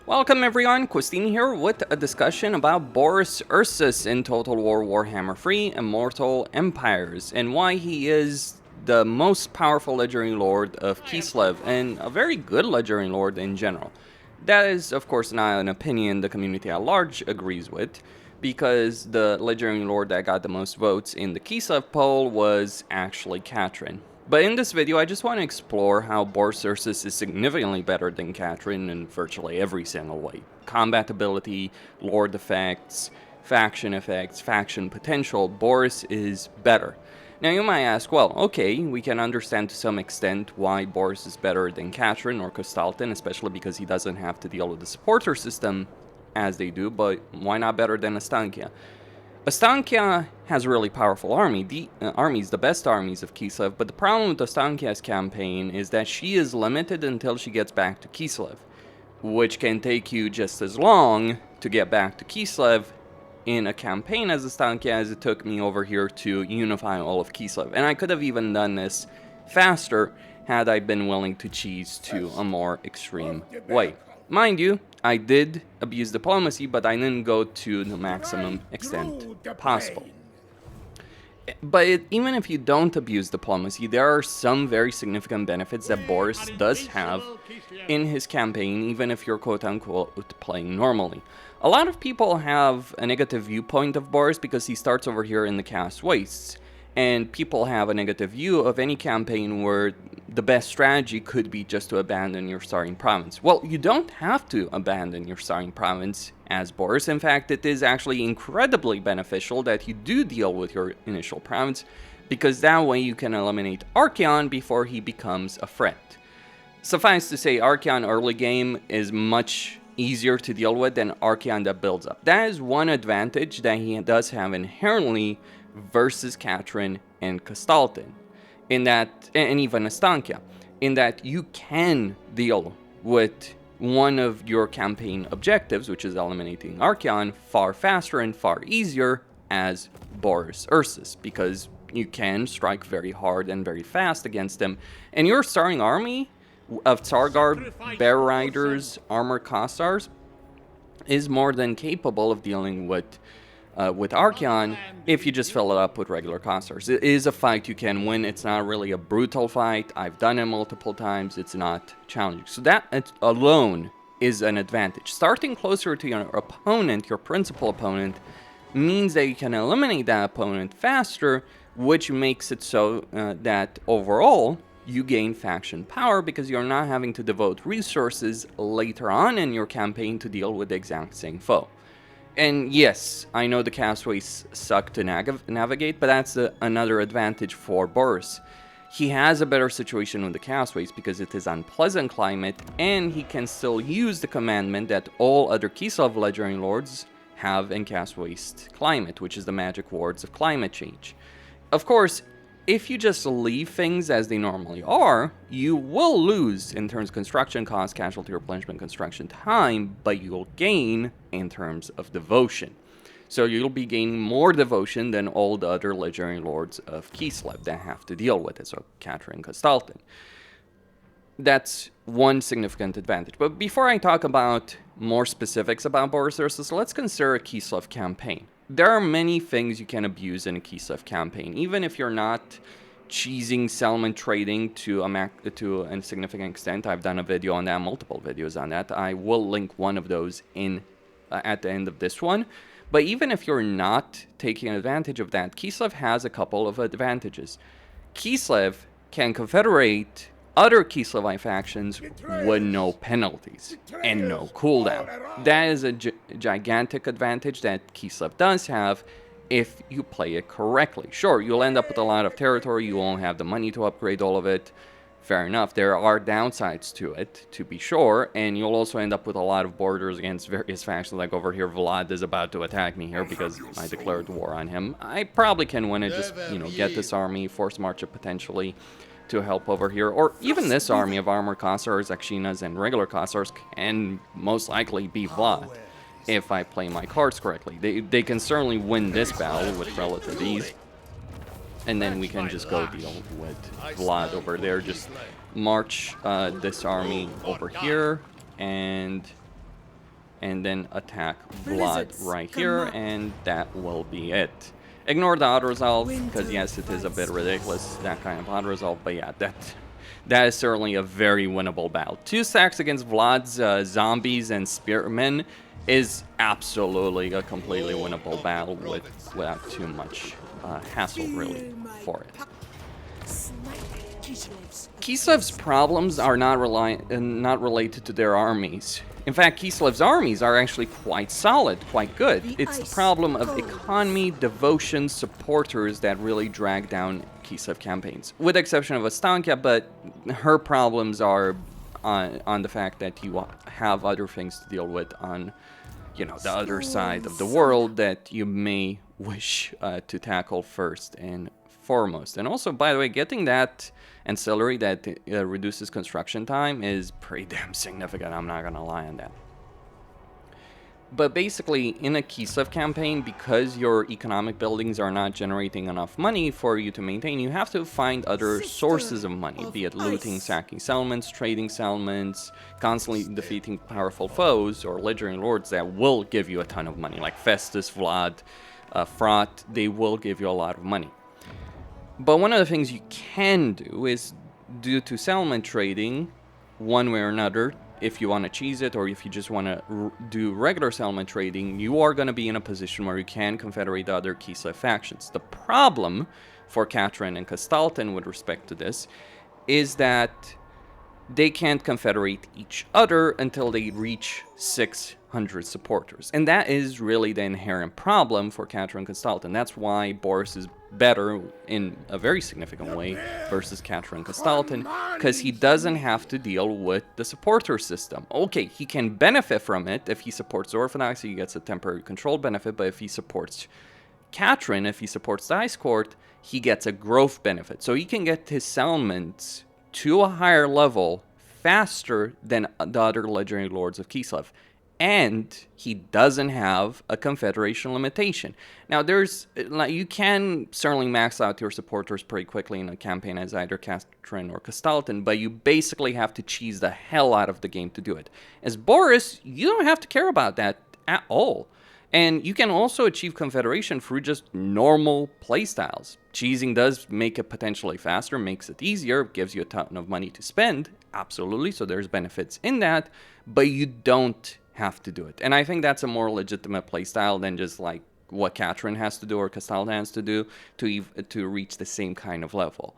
Welcome everyone, Christine here with a discussion about Boris Ursus in Total War Warhammer 3 Immortal Empires and why he is the most powerful legendary lord of Kislev and a very good legendary lord in general. That is of course not an opinion the community at large agrees with, because the legendary lord that got the most votes in the Kislev poll was actually Katrin. But in this video, I just want to explore how Boris Ursus is significantly better than Katrin in virtually every single way. Combat ability, lord effects, faction potential, Boris is better. Now you might ask, well, okay, we can understand to some extent why Boris is better than Katrin or Kostaltin, especially because he doesn't have to deal with the supporter system as they do, but why not better than Astankia? Astankia has a really powerful army, the best armies of Kislev, but the problem with Astankia's campaign is that she is limited until she gets back to Kislev, which can take you just as long to get back to Kislev in a campaign as Astankia as it took me over here to unify all of Kislev. And I could have even done this faster had I been willing to cheese to a more extreme way. Mind you, I did abuse diplomacy, but I didn't go to the maximum extent possible. But even if you don't abuse diplomacy, there are some very significant benefits that Boris does have in his campaign, even if you're quote-unquote playing normally. A lot of people have a negative viewpoint of Boris because he starts over here in the Cast Wastes. And people have a negative view of any campaign where the best strategy could be just to abandon your starting province. Well, you don't have to abandon your starting province as Boris. In fact, it is actually incredibly beneficial that you do deal with your initial province, because that way you can eliminate Archaon before he becomes a threat. Suffice to say, Archaon early game is much easier to deal with than Archaon that builds up. That is one advantage that he does have inherently versus Katrin and Kostaltin, in that, and even Astankia, in that you can deal with one of your campaign objectives, which is eliminating Archaon, far faster and far easier as Boris Ursus, because you can strike very hard and very fast against them, and your starting army of Tsar Guard, Bear Riders, Armored Kossars is more than capable of dealing with Archaon if you just fill it up with regular Kossars. It is a fight you can win. It's not really a brutal fight. I've done it multiple times. It's not challenging. So that alone is an advantage. Starting closer to your opponent, your principal opponent, means that you can eliminate that opponent faster, which makes it so that overall you gain faction power because you're not having to devote resources later on in your campaign to deal with the exact same foe. And yes, I know the Castaways suck to navigate, but that's another advantage for Boris. He has a better situation with the Castaways because it is unpleasant climate, and he can still use the commandment that all other Kislev legendary lords have in Castaways climate, which is the magic wards of climate change. Of course, if you just leave things as they normally are, you will lose in terms of construction cost, casualty replenishment, construction time, but you'll gain in terms of devotion. So you'll be gaining more devotion than all the other legendary lords of Kislev that have to deal with it, so Katrin and Kostaltin. That's one significant advantage. But before I talk about more specifics about Boris Ursus, let's consider a Kislev campaign. There are many things you can abuse in a Kislev campaign, even if you're not cheesing settlement trading to a significant extent. I've done a video on that, multiple videos on that. I will link one of those in at the end of this one. But even if you're not taking advantage of that, Kislev has a couple of advantages. Kislev can confederate other Kislevite factions with no penalties and no cooldown. That is a gigantic advantage that Kislev does have if you play it correctly. Sure, you'll end up with a lot of territory, you won't have the money to upgrade all of it. Fair enough, there are downsides to it, to be sure, and you'll also end up with a lot of borders against various factions, like over here, Vlad is about to attack me here because I declared war on him. I probably can win it, just, get this army, force march it potentially to help over here, or even this army of armored Kossars, Akshinas, and regular Kossars can most likely be Vlad if I play my cards correctly. They can certainly win this battle with relative ease, and then we can just go deal with Vlad over there. Just march this army over here, and and then attack Vlad right here, and that will be it. Ignore the auto-resolve, because yes, it is a bit ridiculous, that kind of auto-resolve, but yeah, that is certainly a very winnable battle. 2 stacks against Vlad's zombies and spearmen is absolutely a completely winnable battle without too much hassle, really, for it. Kislev's problems are not related to their armies. In fact, Kislev's armies are actually quite solid, quite good. It's the problem of economy, devotion, supporters that really drag down Kislev campaigns. With the exception of Astanka, but her problems are on the fact that you have other things to deal with on, you know, the other side of the world that you may wish to tackle first and foremost. And also, by the way, getting that ancillary that reduces construction time is pretty damn significant, I'm not gonna lie on that. But basically, in a Kislev campaign, because your economic buildings are not generating enough money for you to maintain, you have to find other sources of money, be it looting, sacking settlements, trading settlements, constantly defeating powerful foes or legendary lords that will give you a ton of money, like Festus, Vlad, Frot, they will give you a lot of money. But one of the things you can do is, due to settlement trading, one way or another, if you want to cheese it or if you just want to do regular settlement trading, you are going to be in a position where you can confederate other Kislev factions. The problem for Katrin and Kastalten with respect to this is that they can't confederate each other until they reach 600 supporters. And that is really the inherent problem for Katrin and Kastalten. That's why Boris is better in a very significant way versus Katrin and Kastalten, because he doesn't have to deal with the supporter system. Okay, he can benefit from it if he supports Orthodoxy, he gets a temporary control benefit, but if he supports Katrin, if he supports the Ice Court, he gets a growth benefit. So he can get his settlements to a higher level faster than the other legendary lords of Kislev. And he doesn't have a confederation limitation. Now, you can certainly max out your supporters pretty quickly in a campaign as either Katrin or Kastalten, but you basically have to cheese the hell out of the game to do it. As Boris, you don't have to care about that at all. And you can also achieve confederation through just normal playstyles. Cheesing does make it potentially faster, makes it easier, gives you a ton of money to spend, absolutely, so there's benefits in that, but you don't have to do it. And I think that's a more legitimate playstyle than just like what Katrin has to do or Kastalten has to do to reach the same kind of level.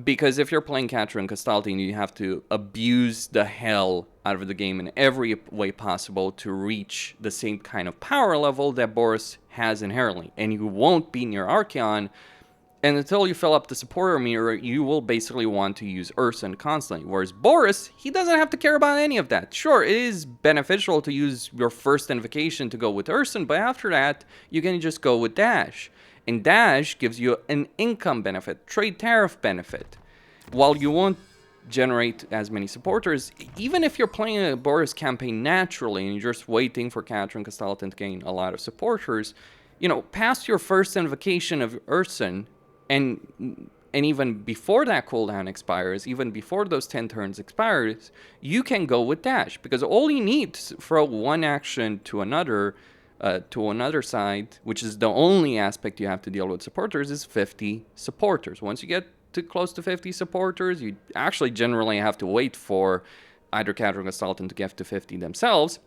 Because if you're playing Katrin and Kastalten, you have to abuse the hell out of the game in every way possible to reach the same kind of power level that Boris has inherently. And you won't be near Archeon, and until you fill up the supporter mirror, you will basically want to use Ursun constantly. Whereas Boris, he doesn't have to care about any of that. Sure, it is beneficial to use your first invocation to go with Ursun, but after that, you can just go with Dash. And Dash gives you an income benefit, trade tariff benefit. While you won't generate as many supporters, even if you're playing a Boris campaign naturally and you're just waiting for Katrin Kastalten to gain a lot of supporters, you know, past your first invocation of Ursun, and even before that cooldown expires, even before those 10 turns expires, you can go with Dash, because all you need to throw one action to another side, which is the only aspect you have to deal with supporters, is 50 supporters. Once you get to close to 50 supporters, you actually generally have to wait for either Katrin or Kastalten to get to 50 themselves.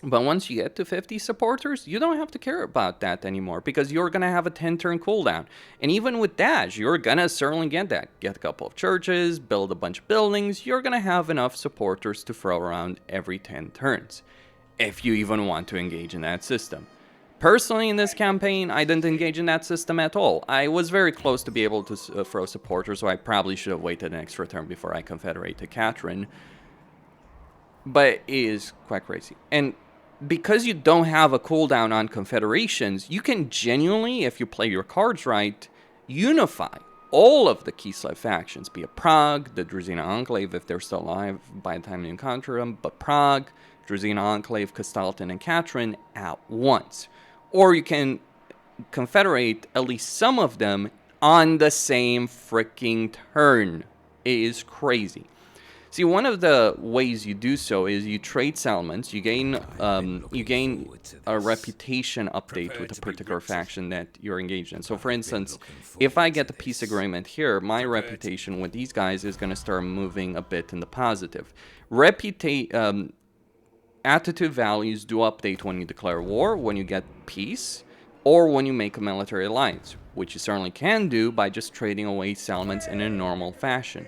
But once you get to 50 supporters, you don't have to care about that anymore, because you're going to have a 10-turn cooldown. And even with Dash, you're going to certainly get that. Get a couple of churches, build a bunch of buildings, you're going to have enough supporters to throw around every 10 turns, if you even want to engage in that system. Personally, in this campaign, I didn't engage in that system at all. I was very close to be able to throw supporters, so I probably should have waited an extra turn before I confederate to Katrin. But it is quite crazy. And because you don't have a cooldown on confederations, you can genuinely, if you play your cards right, unify all of the Kislev factions, be it Prague, the Druzina Enclave if they're still alive by the time you encounter them, but Prague, Druzina Enclave, Kastalten, and Katrin at once. Or you can confederate at least some of them on the same freaking turn. It is crazy. See, one of the ways you do so is you trade settlements. You gain a reputation update with a particular faction that you're engaged in. So, for instance, if I get the peace agreement here, my reputation with these guys is going to start moving a bit in the positive. Attitude values do update when you declare war, when you get peace, or when you make a military alliance, which you certainly can do by just trading away settlements in a normal fashion.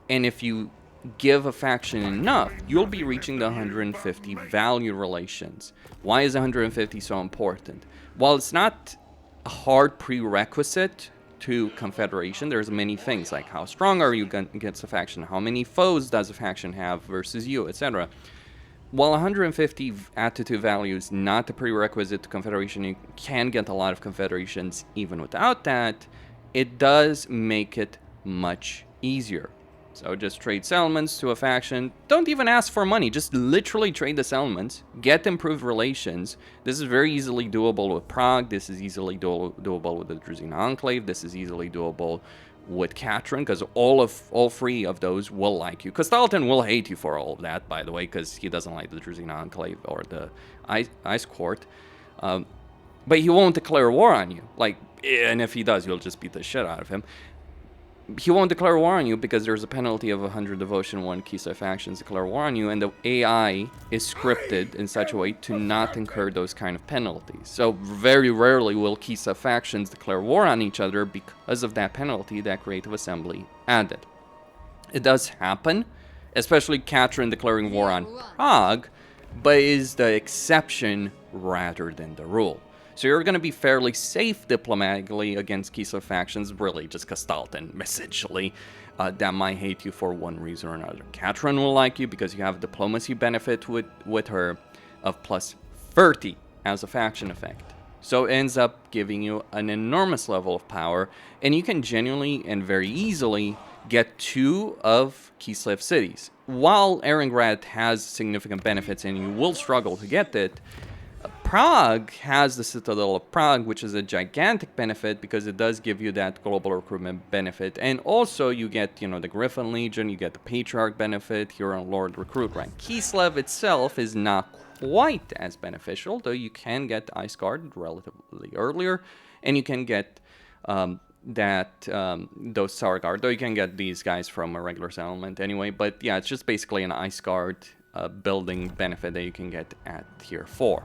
And if you give a faction enough, you'll be reaching the 150 value relations. Why is 150 so important? While it's not a hard prerequisite to Confederation, there's many things like how strong are you against a faction, how many foes does a faction have versus you, etc. While 150 attitude value is not a prerequisite to Confederation, you can get a lot of Confederations even without that, it does make it much easier. So just trade settlements to a faction. Don't even ask for money. Just literally trade the settlements. Get improved relations. This is very easily doable with Prague. This is easily doable with the Druzina Enclave. This is easily doable with Katrin, because all three of those will like you. Castalton will hate you for all of that, by the way, because he doesn't like the Druzina Enclave or the Ice Court. But he won't declare war on you. And if he does, you'll just beat the shit out of him. He won't declare war on you because there's a penalty of 100 devotion when Kislev factions declare war on you, and the AI is scripted in such a way to not incur those kind of penalties. So very rarely will Kislev factions declare war on each other because of that penalty that Creative Assembly added. It does happen, especially Katrin declaring war on Prague, but is the exception rather than the rule. So you're going to be fairly safe diplomatically against Kislev factions, really just Castalton, essentially, that might hate you for one reason or another. Katrin will like you because you have a diplomacy benefit with her of plus 30 as a faction effect. So it ends up giving you an enormous level of power, and you can genuinely and very easily get 2 of Kislev cities. While Erengrad has significant benefits and you will struggle to get it, Prague has the Citadel of Prague, which is a gigantic benefit because it does give you that global recruitment benefit. And also you get, the Griffin Legion, you get the Patriarch benefit, you're on Lord Recruit rank. Kislev itself is not quite as beneficial, though you can get Ice Guard relatively earlier, and you can get those Tsar Guard, though you can get these guys from a regular settlement anyway. But yeah, it's just basically an Ice Guard building benefit that you can get at tier 4.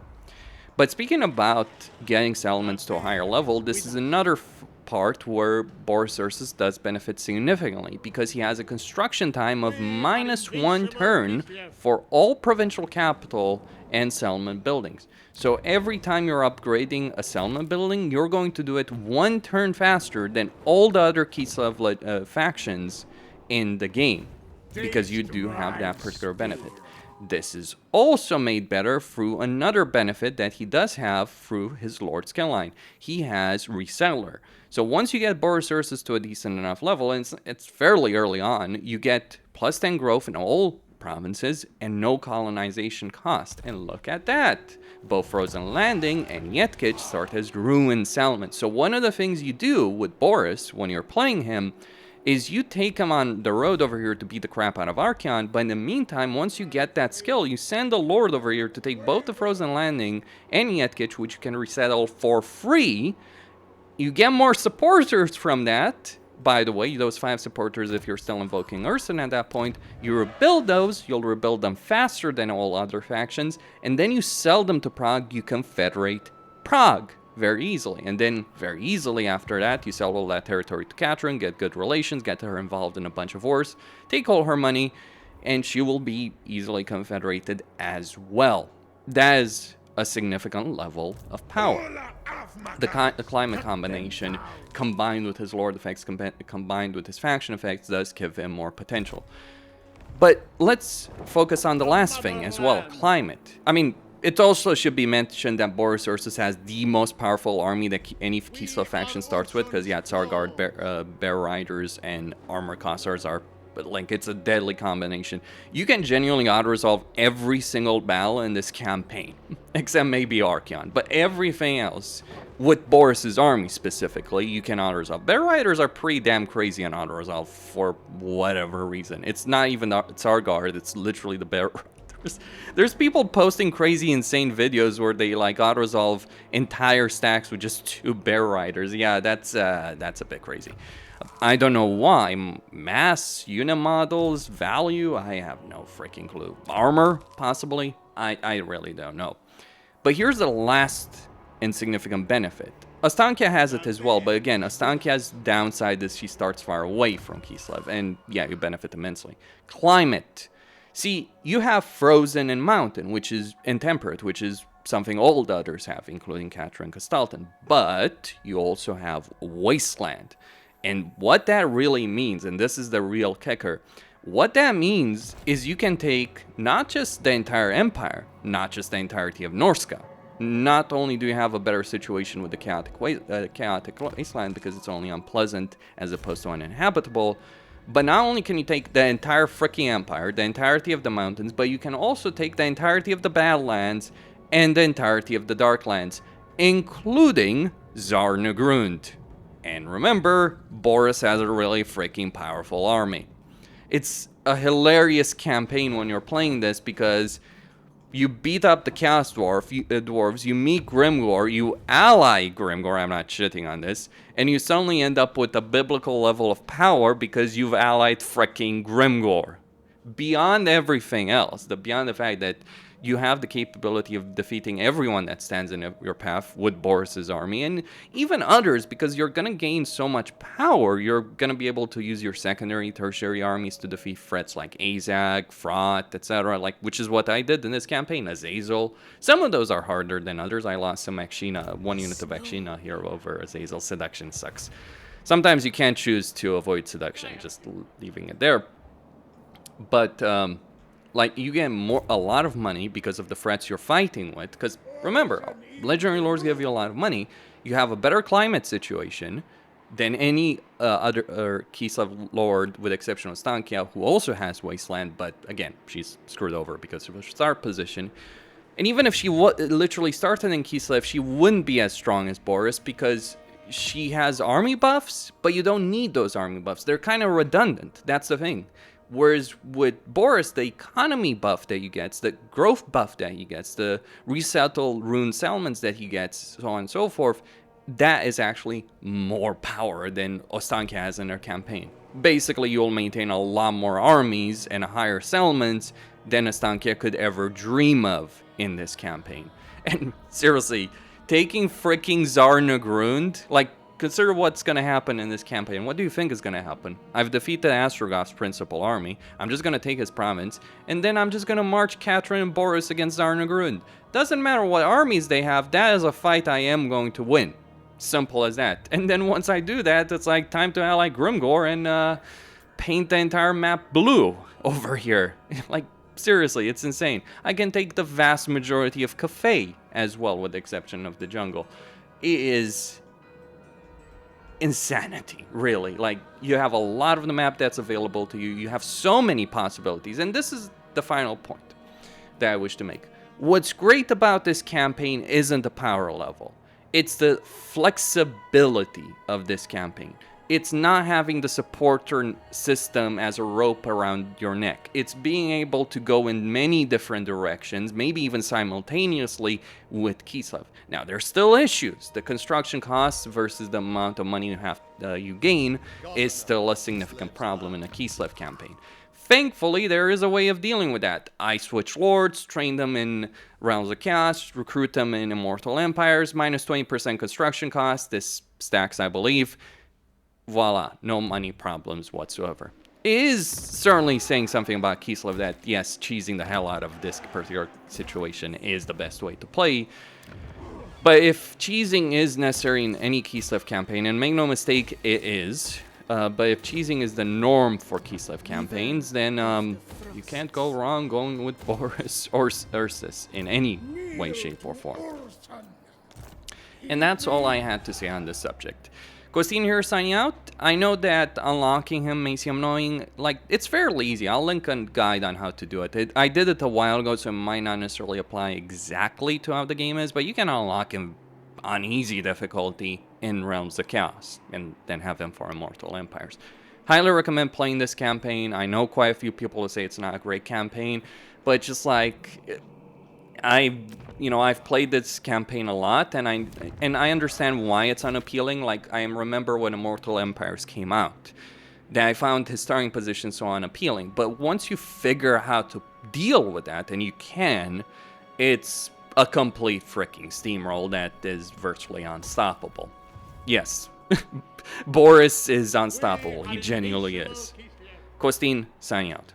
But speaking about getting settlements to a higher level, this is another part where Boris Ursus does benefit significantly, because he has a construction time of -1 turn for all provincial capital and settlement buildings. So every time you're upgrading a settlement building, you're going to do it 1 turn faster than all the other Kislev factions in the game, because you do have that particular benefit. This is also made better through another benefit that he does have through his Lord skill line. He has Resettler. So once you get Boris Ursus to a decent enough level, and it's fairly early on, you get plus 10 growth in all provinces and no colonization cost. And look at that. Both Frozen Landing and Yetkich start as ruined settlements. So one of the things you do with Boris when you're playing him is you take him on the road over here to beat the crap out of Archeon, but in the meantime, once you get that skill, you send a Lord over here to take both the Frozen Landing and Yetkich, which you can resettle for free. You get more supporters from that. By the way, those 5 supporters, if you're still invoking Ursun at that point, you rebuild those, you'll rebuild them faster than all other factions, and then you sell them to Prague, you confederate Prague very easily. And then very easily after that, you sell all that territory to Katrin, get good relations, get her involved in a bunch of wars, take all her money, and she will be easily confederated as well. That is a significant level of power. The climate combination, combined with his Lord effects, combined with his faction effects, does give him more potential. But let's focus on the last thing as well, climate. I mean, it also should be mentioned that Boris Ursus has the most powerful army that any Kislev faction starts with, because yeah, Tsar Guard, Bear Riders, and Armor Cossars are but like it's a deadly combination. You can genuinely auto-resolve every single battle in this campaign, except maybe Archeon, but everything else, with Boris's army specifically, you can auto-resolve. Bear Riders are pretty damn crazy on auto-resolve for whatever reason. It's not even the Tzar Guard, it's literally the Bear Riders. There's people posting crazy, insane videos where they like auto-resolve entire stacks with just 2 Bear Riders. Yeah, that's a bit crazy. I don't know why. Mass, unimodels, value, I have no freaking clue. Armor, possibly? I really don't know. But here's the last insignificant benefit. Astankia has it as well, but again, Astankia's downside is she starts far away from Kislev, and yeah, you benefit immensely. Climate. See, you have Frozen and Mountain, which is Intemperate, which is something all the others have, including Catra and Castalton, but you also have Wasteland. And what that really means, and this is the real kicker, what that means is you can take not just the entire empire, not just the entirety of Norska. Not only do you have a better situation with the chaotic wasteland because it's only unpleasant as opposed to uninhabitable, but not only can you take the entire freaking empire, the entirety of the mountains, but you can also take the entirety of the Badlands and the entirety of the Darklands, including Zarnagrund. And remember, Boris has a really freaking powerful army. It's a hilarious campaign when you're playing this because you beat up the Chaos Dwarves, you meet Grimgor, you ally Grimgor, I'm not shitting on this, and you suddenly end up with a biblical level of power because you've allied freaking Grimgor. Beyond everything else, beyond the fact that you have the capability of defeating everyone that stands in your path with Boris's army, and even others, because you're going to gain so much power, you're going to be able to use your secondary, tertiary armies to defeat threats like Azag, Frot, etc., which is what I did in this campaign, Azazel. Some of those are harder than others. I lost some Akshina, 1 unit of Akshina here over Azazel. Seduction sucks. Sometimes you can't choose to avoid seduction, just leaving it there. But, you get a lot of money because of the threats you're fighting with. Because remember, legendary lords give you a lot of money. You have a better climate situation than any other Kislev lord, with exception of Stankia, who also has wasteland. But again, she's screwed over because of her start position. And even if she literally started in Kislev, she wouldn't be as strong as Boris because she has army buffs, but you don't need those army buffs. They're kind of redundant. That's the thing. Whereas with Boris, the economy buff that he gets, the growth buff that he gets, the resettle rune settlements that he gets, so on and so forth, that is actually more power than Ostankia has in her campaign. Basically, you'll maintain a lot more armies and higher settlements than Ostankia could ever dream of in this campaign. And seriously, taking freaking Zarnagrund, consider what's going to happen in this campaign. What do you think is going to happen? I've defeated Astrogoth's principal army. I'm just going to take his province. And then I'm just going to march Catherine and Boris against Zarnagrund. Doesn't matter what armies they have. That is a fight I am going to win. Simple as that. And then once I do that, it's time to ally Grimgor and paint the entire map blue over here. Seriously, it's insane. I can take the vast majority of Cathay as well, with the exception of the jungle. It is insanity, really. You have a lot of the map that's available to you. You have so many possibilities. And this is the final point that I wish to make. What's great about this campaign isn't the power level. It's the flexibility of this campaign. It's not having the supporter system as a rope around your neck. It's being able to go in many different directions, maybe even simultaneously with Kislev. Now, there's still issues. The construction costs versus the amount of money you gain is still a significant problem in a Kislev campaign. Thankfully, there is a way of dealing with that. I switch lords, train them in Realms of Chaos, recruit them in Immortal Empires, minus 20% construction cost. This stacks, I believe. Voila, no money problems whatsoever. It is certainly saying something about Kislev that, yes, cheesing the hell out of this particular situation is the best way to play. But if cheesing is necessary in any Kislev campaign, and make no mistake, it is, but if cheesing is the norm for Kislev campaigns, then you can't go wrong going with Boris Ursus in any way, shape, or form. And that's all I had to say on this subject. Costine here signing out. I know that unlocking him makes him annoying. Like, it's fairly easy. I'll link a guide on how to do it. I did it a while ago, so it might not necessarily apply exactly to how the game is, but you can unlock him on easy difficulty in Realms of Chaos, and then have him for Immortal Empires. Highly recommend playing this campaign. I know quite a few people will say it's not a great campaign, but just like... I've played this campaign a lot, and I understand why it's unappealing. Like, I remember when Immortal Empires came out, that I found his starting position so unappealing. But once you figure how to deal with that, and you can, it's a complete freaking steamroll that is virtually unstoppable. Yes, Boris is unstoppable. He genuinely is. Costine, signing out.